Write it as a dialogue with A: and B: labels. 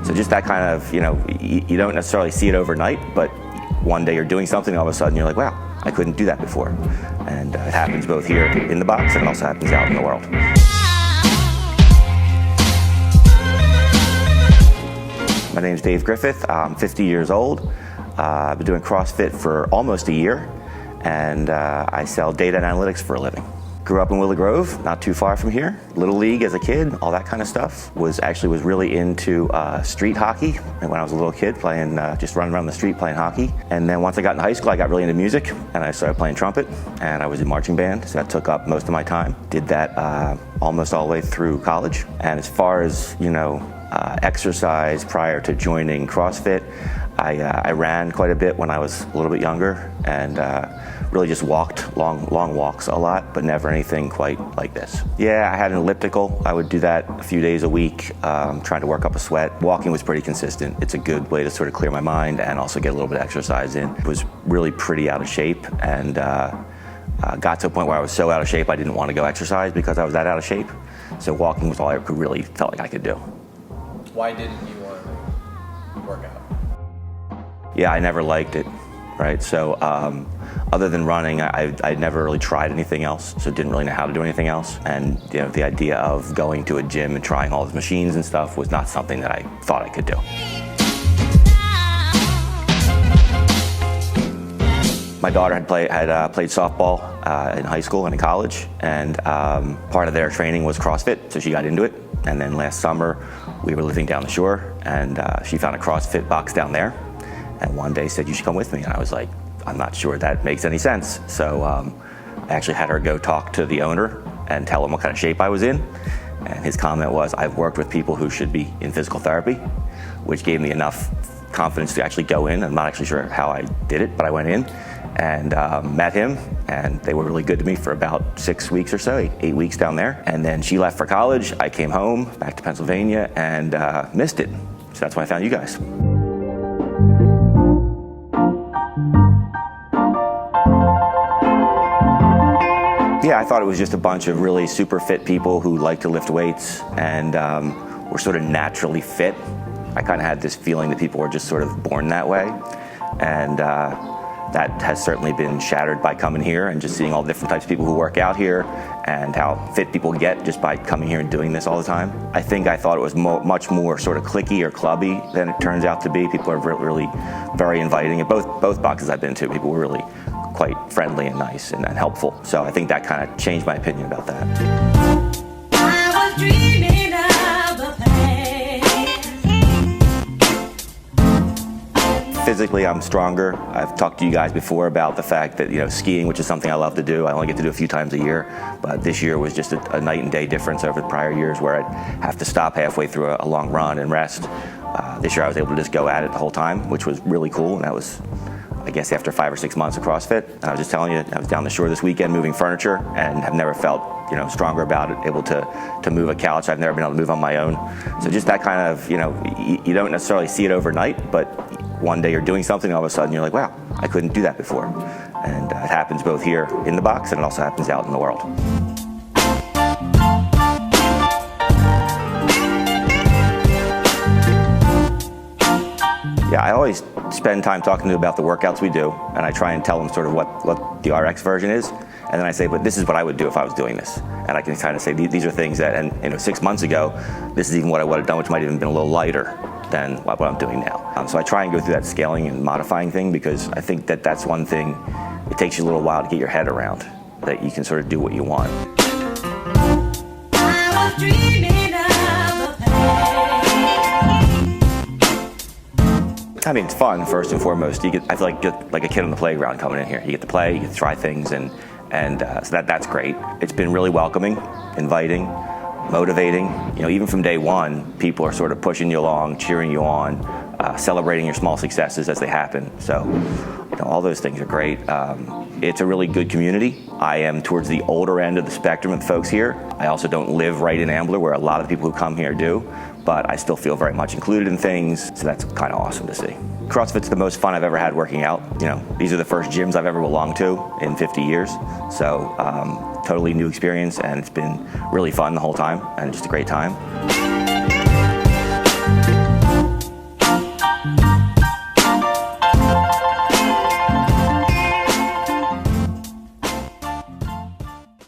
A: So just that kind of, you don't necessarily see it overnight, but one day you're doing something, all of a sudden you're like, wow, I couldn't do that before. And it happens both here in the box and it also happens out in the world. My name is Dave Griffith. I'm 50 years old. I've been doing CrossFit for almost a year, and I sell data and analytics for a living. Grew up in Willow Grove, not too far from here. Little League as a kid, all that kind of stuff. Was really into street hockey. And when I was a little kid, playing, just running around the street playing hockey. And then once I got in high school, I got really into music, and I started playing trumpet, and I was in marching band, so that took up most of my time. Did that almost all the way through college. And as far as, exercise prior to joining CrossFit, I ran quite a bit when I was a little bit younger, and really just walked long walks a lot, but never anything quite like this. Yeah, I had an elliptical. I would do that a few days a week, trying to work up a sweat. Walking was pretty consistent. It's a good way to sort of clear my mind and also get a little bit of exercise in. Was really pretty out of shape, and got to a point where I was so out of shape I didn't want to go exercise because I was that out of shape. So walking was all I really felt like I could do.
B: Why didn't you want to work out?
A: Yeah, I never liked it, right? So other than running, I'd never really tried anything else, so didn't really know how to do anything else. And the idea of going to a gym and trying all the machines and stuff was not something that I thought I could do. My daughter had played softball in high school and in college, and part of their training was CrossFit, so she got into it. And then last summer, we were living down the shore, and she found a CrossFit box down there, and one day said, "You should come with me." And I was like, "I'm not sure that makes any sense." So I actually had her go talk to the owner and tell him what kind of shape I was in. And his comment was, "I've worked with people who should be in physical therapy," which gave me enough confidence to actually go in. I'm not actually sure how I did it, but I went in and met him, and they were really good to me for about 6 weeks or so, 8 weeks down there. And then she left for college. I came home, back to Pennsylvania, and missed it. So that's when I found you guys. Yeah, I thought it was just a bunch of really super fit people who like to lift weights and were sort of naturally fit. I kind of had this feeling that people were just sort of born that way. And that has certainly been shattered by coming here and just seeing all the different types of people who work out here and how fit people get just by coming here and doing this all the time. I think I thought it was much more sort of cliquey or clubby than it turns out to be. People are really very inviting. At both boxes I've been to, people were really quite friendly and nice and helpful. So I think that kind of changed my opinion about that.
C: I was dreaming of a
A: Physically, I'm stronger. I've talked to you guys before about the fact that, skiing, which is something I love to do, I only get to do a few times a year, but this year was just a night and day difference over the prior years where I'd have to stop halfway through a long run and rest. This year I was able to just go at it the whole time, which was really cool, and that was, I guess, after 5 or 6 months of CrossFit. And I was just telling you, I was down the shore this weekend moving furniture and have never felt, stronger about it, able to move a couch. I've never been able to move on my own. So just that kind of, you don't necessarily see it overnight, but one day you're doing something, all of a sudden you're like, wow, I couldn't do that before. And it happens both here in the box and it also happens out in the world. Yeah, I always spend time talking to them about the workouts we do, and I try and tell them sort of what the RX version is. And then I say, but this is what I would do if I was doing this. And I can kind of say, these are things that, and 6 months ago, this is even what I would have done, which might have even been a little lighter than what I'm doing now. So I try and go through that scaling and modifying thing because I think that that's one thing, it takes you a little while to get your head around, that you can sort of do what you want.
C: I was dreaming of a
A: I mean, it's fun, first and foremost. I feel like a kid on the playground coming in here. You get to play, you get to try things, and so that's great. It's been really welcoming, inviting, motivating. Even from day one, people are sort of pushing you along, cheering you on, celebrating your small successes as they happen. So, all those things are great. It's a really good community. I am towards the older end of the spectrum of folks here. I also don't live right in Ambler, where a lot of the people who come here do, but I still feel very much included in things, so that's kind of awesome to see. CrossFit's the most fun I've ever had working out. These are the first gyms I've ever belonged to in 50 years, so totally new experience, and it's been really fun the whole time, and just a great time.